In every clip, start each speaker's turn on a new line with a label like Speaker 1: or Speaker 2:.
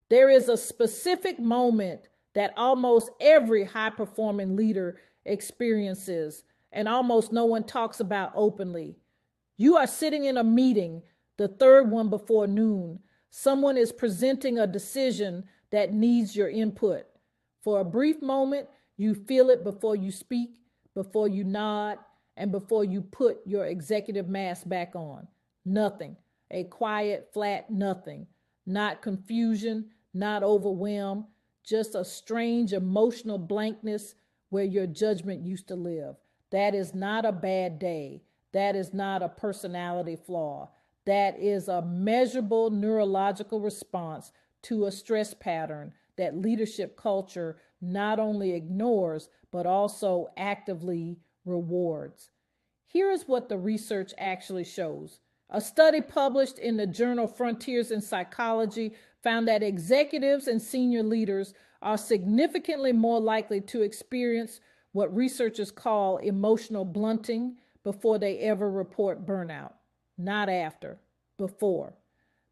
Speaker 1: There is a specific moment that almost every high performing leader experiences and almost no one talks about openly. You are sitting in a meeting, the third one before noon. Someone is presenting a decision that needs your input. For a brief moment, you feel it before you speak, before you nod, and before you put your executive mask back on. Nothing. A quiet, flat nothing. Not confusion, not overwhelm, just a strange emotional blankness where your judgment used to live. That is not a bad day. That is not a personality flaw. That is a measurable neurological response to a stress pattern that leadership culture not only ignores, but also actively rewards. Here is what the research actually shows. A study published in the journal Frontiers in Psychology found that executives and senior leaders are significantly more likely to experience what researchers call emotional blunting before they ever report burnout. Not after, before.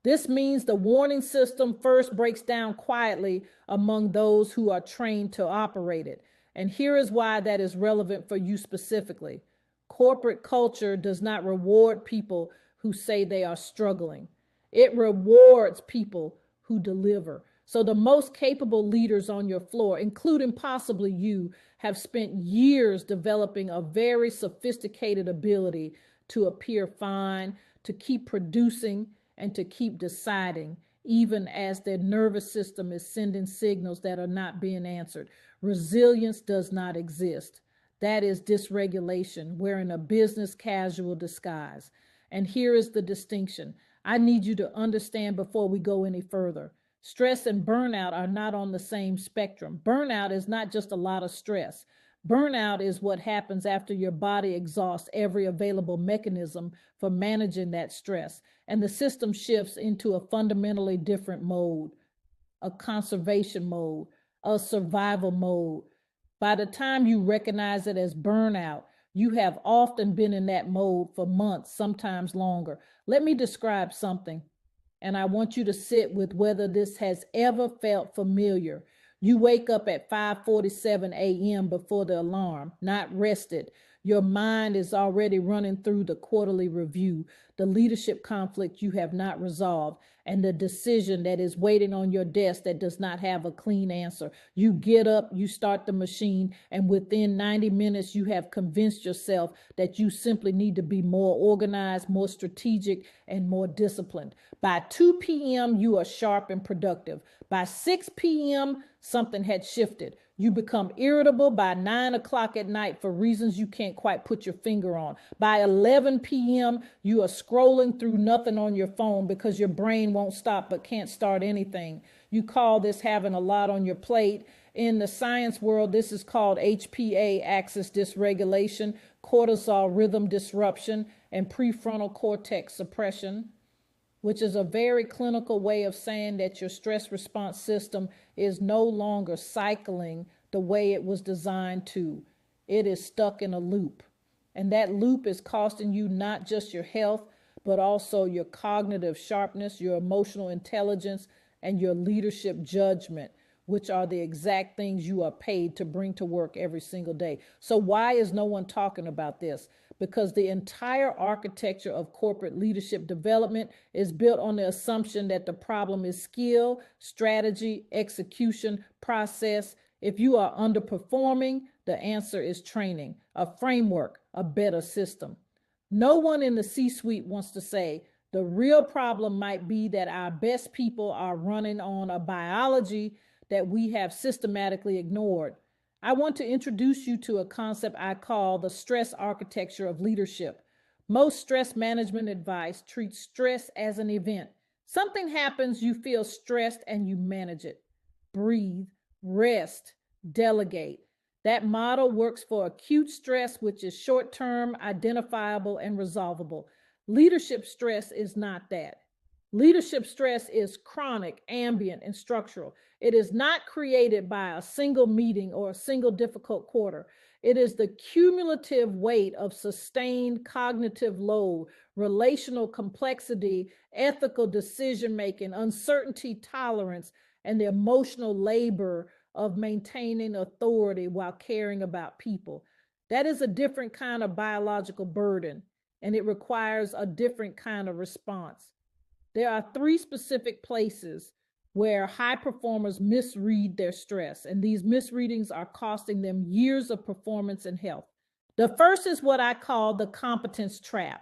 Speaker 1: This means the warning system first breaks down quietly among those who are trained to operate it. And here is why that is relevant for you specifically. Corporate culture does not reward people who say they are struggling. It rewards people who deliver. So the most capable leaders on your floor, including possibly you, have spent years developing a very sophisticated ability to appear fine, to keep producing, and to keep deciding, even as their nervous system is sending signals that are not being answered. Resilience does not exist. That is dysregulation, wearing a business casual disguise. And here is the distinction. I need you to understand before we go any further. Stress and burnout are not on the same spectrum. Burnout is not just a lot of stress. Burnout is what happens after your body exhausts every available mechanism for managing that stress, and the system shifts into a fundamentally different mode, a conservation mode, a survival mode. By the time you recognize it as burnout, you have often been in that mode for months, sometimes longer. Let me describe something, and I want you to sit with whether this has ever felt familiar. You wake up at 5:47 a.m. before the alarm, not rested. Your mind is already running through the quarterly review, the leadership conflict you have not resolved, and the decision that is waiting on your desk that does not have a clean answer. You get up, you start the machine, and within 90 minutes, you have convinced yourself that you simply need to be more organized, more strategic, and more disciplined. By 2 p.m., you are sharp and productive. By 6 p.m., something had shifted. You become irritable by 9 o'clock at night for reasons you can't quite put your finger on. By 11 p.m., you are scrolling through nothing on your phone because your brain won't stop but can't start anything. You call this having a lot on your plate. In the science world, this is called HPA, axis dysregulation, cortisol rhythm disruption, and prefrontal cortex suppression, which is a very clinical way of saying that your stress response system is no longer cycling the way it was designed to. It is stuck in a loop. And that loop is costing you not just your health, but also your cognitive sharpness, your emotional intelligence, and your leadership judgment, which are the exact things you are paid to bring to work every single day. So why is no one talking about this? Because the entire architecture of corporate leadership development is built on the assumption that the problem is skill, strategy, execution, process. If you are underperforming, the answer is training, a framework, a better system. No one in the C-suite wants to say the real problem might be that our best people are running on a biology that we have systematically ignored. I want to introduce you to a concept I call the stress architecture of leadership. Most stress management advice treats stress as an event. Something happens, you feel stressed, and you manage it. Breathe, rest, delegate. That model works for acute stress, which is short-term, identifiable, and resolvable. Leadership stress is not that. Leadership stress is chronic, ambient, and structural. It is not created by a single meeting or a single difficult quarter. It is the cumulative weight of sustained cognitive load, relational complexity, ethical decision-making, uncertainty tolerance, and the emotional labor of maintaining authority while caring about people. That is a different kind of biological burden, and it requires a different kind of response. There are three specific places where high performers misread their stress, and these misreadings are costing them years of performance and health. The first is what I call the competence trap.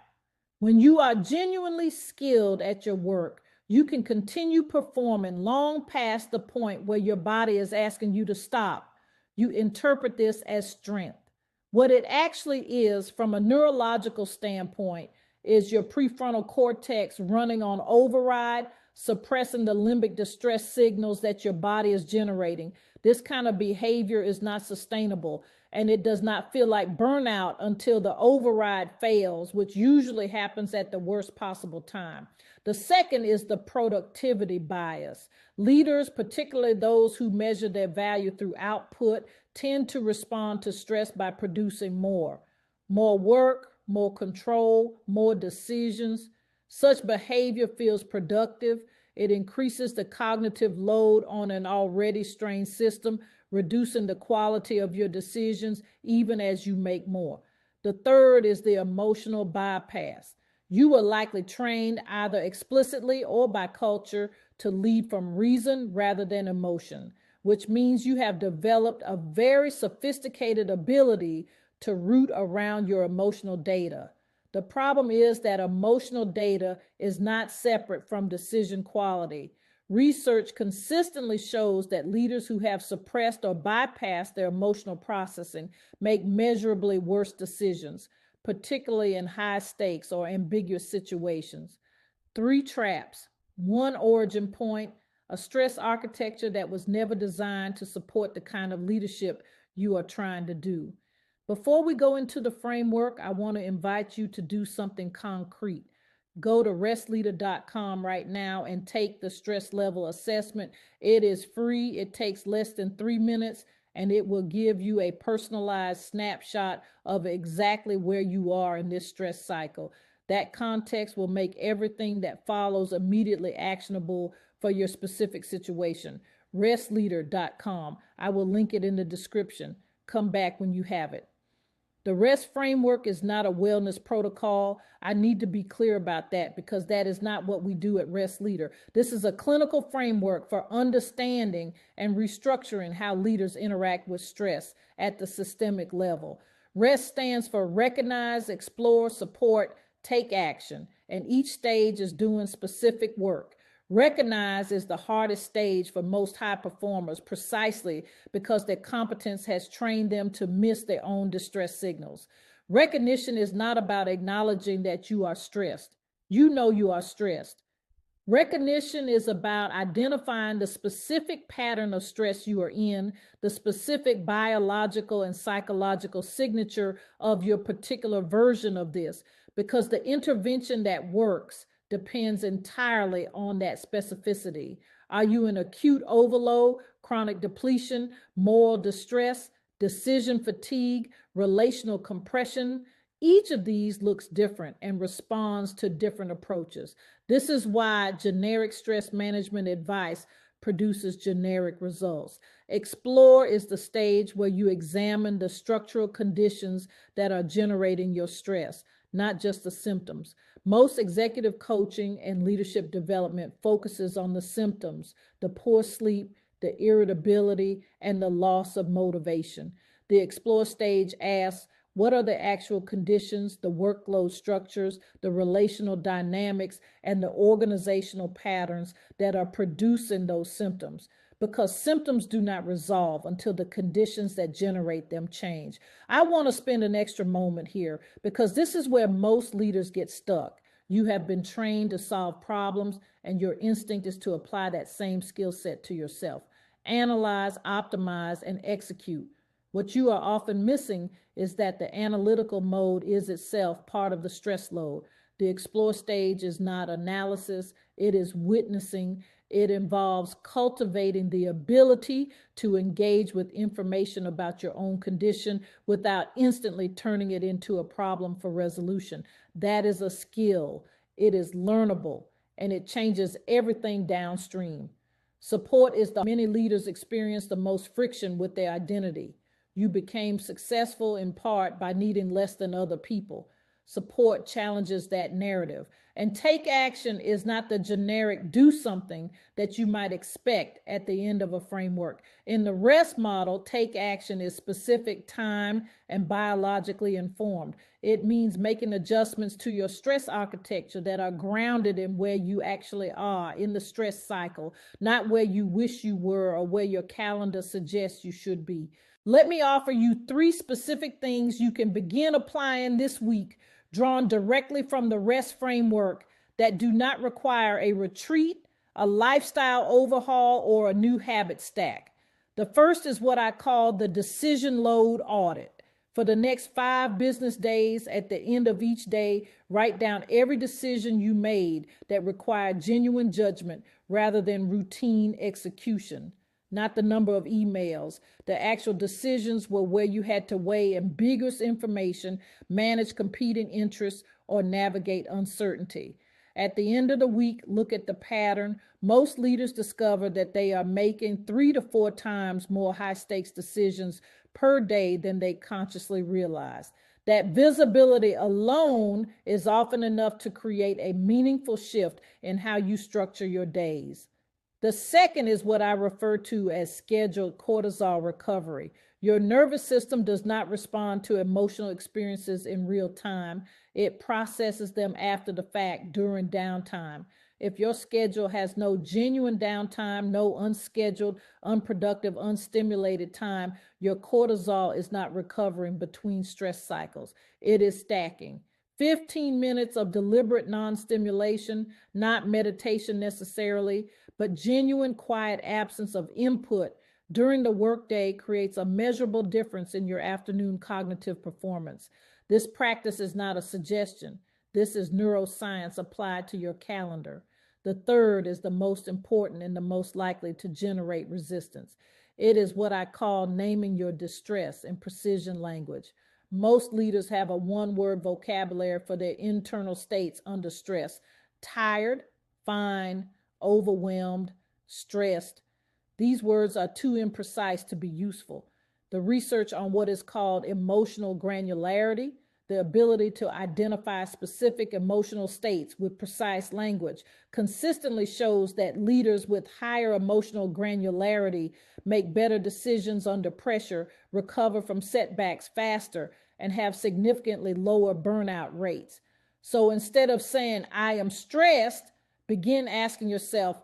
Speaker 1: When you are genuinely skilled at your work, you can continue performing long past the point where your body is asking you to stop. You interpret this as strength. What it actually is, from a neurological standpoint, is your prefrontal cortex running on override, suppressing the limbic distress signals that your body is generating. This kind of behavior is not sustainable, and it does not feel like burnout until the override fails, which usually happens at the worst possible time. The second is the productivity bias. Leaders, particularly those who measure their value through output, tend to respond to stress by producing more work, more control, more decisions. Such behavior feels productive. It increases the cognitive load on an already strained system, reducing the quality of your decisions even as you make more. The third is the emotional bypass. You were likely trained either explicitly or by culture to lead from reason rather than emotion, which means you have developed a very sophisticated ability to root around your emotional data. The problem is that emotional data is not separate from decision quality. Research consistently shows that leaders who have suppressed or bypassed their emotional processing make measurably worse decisions, particularly in high stakes or ambiguous situations. Three traps: one origin point, a stress architecture that was never designed to support the kind of leadership you are trying to do. Before we go into the framework, I want to invite you to do something concrete. Go to restleader.com right now and take the stress level assessment. It is free. It takes less than 3 minutes, and it will give you a personalized snapshot of exactly where you are in this stress cycle. That context will make everything that follows immediately actionable for your specific situation. Restleader.com. I will link it in the description. Come back when you have it. The REST framework is not a wellness protocol. I need to be clear about that because that is not what we do at REST Leader. This is a clinical framework for understanding and restructuring how leaders interact with stress at the systemic level. REST stands for recognize, explore, support, take action, and each stage is doing specific work. Recognize is the hardest stage for most high performers precisely because their competence has trained them to miss their own distress signals. Recognition is not about acknowledging that you are stressed. You know you are stressed. Recognition is about identifying the specific pattern of stress you are in, the specific biological and psychological signature of your particular version of this, because the intervention that works depends entirely on that specificity. Are you in acute overload, chronic depletion, moral distress, decision fatigue, relational compression? Each of these looks different and responds to different approaches. This is why generic stress management advice produces generic results. Explore is the stage where you examine the structural conditions that are generating your stress, not just the symptoms. Most executive coaching and leadership development focuses on the symptoms, the poor sleep, the irritability, and the loss of motivation. The explore stage asks, what are the actual conditions, the workload structures, the relational dynamics, and the organizational patterns that are producing those symptoms? Because symptoms do not resolve until the conditions that generate them change. I want to spend an extra moment here because this is where most leaders get stuck. You have been trained to solve problems, and your instinct is to apply that same skill set to yourself. Analyze, optimize, and execute. What you are often missing is that the analytical mode is itself part of the stress load. The explore stage is not analysis, it is witnessing. It involves cultivating the ability to engage with information about your own condition without instantly turning it into a problem for resolution. That is a skill. It is learnable, and it changes everything downstream. Support is the many leaders experience the most friction with their identity. You became successful in part by needing less than other people. Support challenges that narrative. And take action is not the generic do something that you might expect at the end of a framework. In the REST model, take action is specific, time, and biologically informed. It means making adjustments to your stress architecture that are grounded in where you actually are in the stress cycle, not where you wish you were or where your calendar suggests you should be. Let me offer you 3 specific things you can begin applying this week, drawn directly from the REST framework, that do not require a retreat, a lifestyle overhaul, or a new habit stack. The first is what I call the decision load audit. For the next 5 business days, at the end of each day, write down every decision you made that required genuine judgment rather than routine execution. Not the number of emails. The actual decisions were where you had to weigh ambiguous information, manage competing interests, or navigate uncertainty. At the end of the week, look at the pattern. Most leaders discover that they are making 3 to 4 times more high-stakes decisions per day than they consciously realize. That visibility alone is often enough to create a meaningful shift in how you structure your days. The second is what I refer to as scheduled cortisol recovery. Your nervous system does not respond to emotional experiences in real time. It processes them after the fact during downtime. If your schedule has no genuine downtime, no unscheduled, unproductive, unstimulated time, your cortisol is not recovering between stress cycles. It is stacking. 15 minutes of deliberate non-stimulation, not meditation necessarily, but genuine quiet absence of input during the workday creates a measurable difference in your afternoon cognitive performance. This practice is not a suggestion. This is neuroscience applied to your calendar. The third is the most important and the most likely to generate resistance. It is what I call naming your distress in precision language. Most leaders have a one-word vocabulary for their internal states under stress: tired, fine, overwhelmed, stressed. These words are too imprecise to be useful. The research on what is called emotional granularity, the ability to identify specific emotional states with precise language, consistently shows that leaders with higher emotional granularity make better decisions under pressure, recover from setbacks faster, and have significantly lower burnout rates. So instead of saying, "I am stressed," begin asking yourself,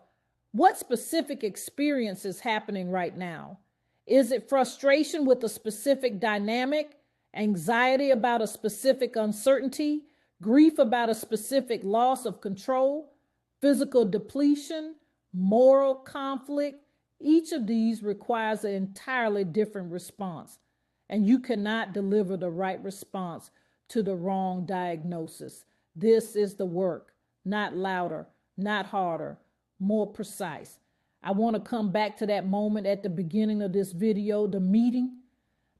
Speaker 1: what specific experience is happening right now? Is it frustration with a specific dynamic, anxiety about a specific uncertainty, grief about a specific loss of control, physical depletion, moral conflict? Each of these requires an entirely different response, and you cannot deliver the right response to the wrong diagnosis. This is the work, not louder, not harder, more precise. I want to come back to that moment at the beginning of this video, the meeting.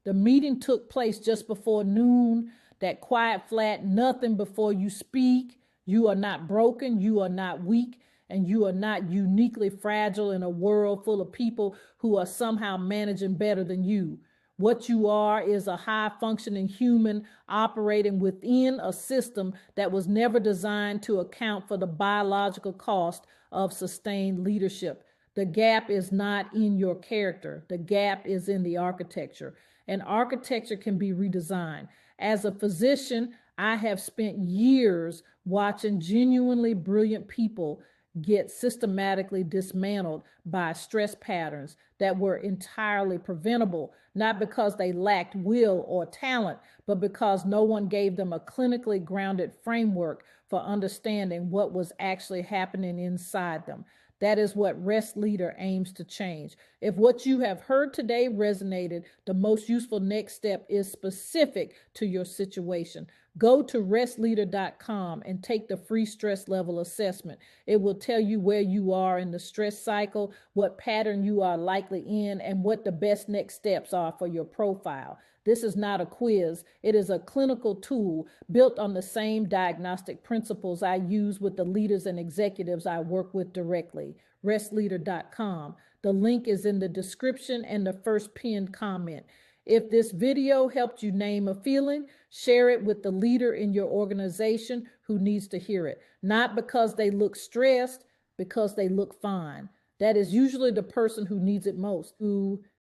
Speaker 1: The meeting took place just before noon, that quiet, flat, nothing before you speak. You are not broken, you are not weak, and you are not uniquely fragile in a world full of people who are somehow managing better than you. What you are is a high-functioning human operating within a system that was never designed to account for the biological cost of sustained leadership. The gap is not in your character. The gap is in the architecture. And architecture can be redesigned. As a physician, I have spent years watching genuinely brilliant people get systematically dismantled by stress patterns that were entirely preventable, not because they lacked will or talent, but because no one gave them a clinically grounded framework for understanding what was actually happening inside them. That is what Rest Leader aims to change. If what you have heard today resonated, the most useful next step is specific to your situation. Go to restleader.com and take the free stress level assessment. It will tell you where you are in the stress cycle, what pattern you are likely in, and what the best next steps are for your profile. This is not a quiz. It is a clinical tool built on the same diagnostic principles I use with the leaders and executives I work with directly. restleader.com. The link is in the description and the first pinned comment. If this video helped you name a feeling, share it with the leader in your organization who needs to hear it. Not because they look stressed, because they look fine. That is usually the person who needs it most, who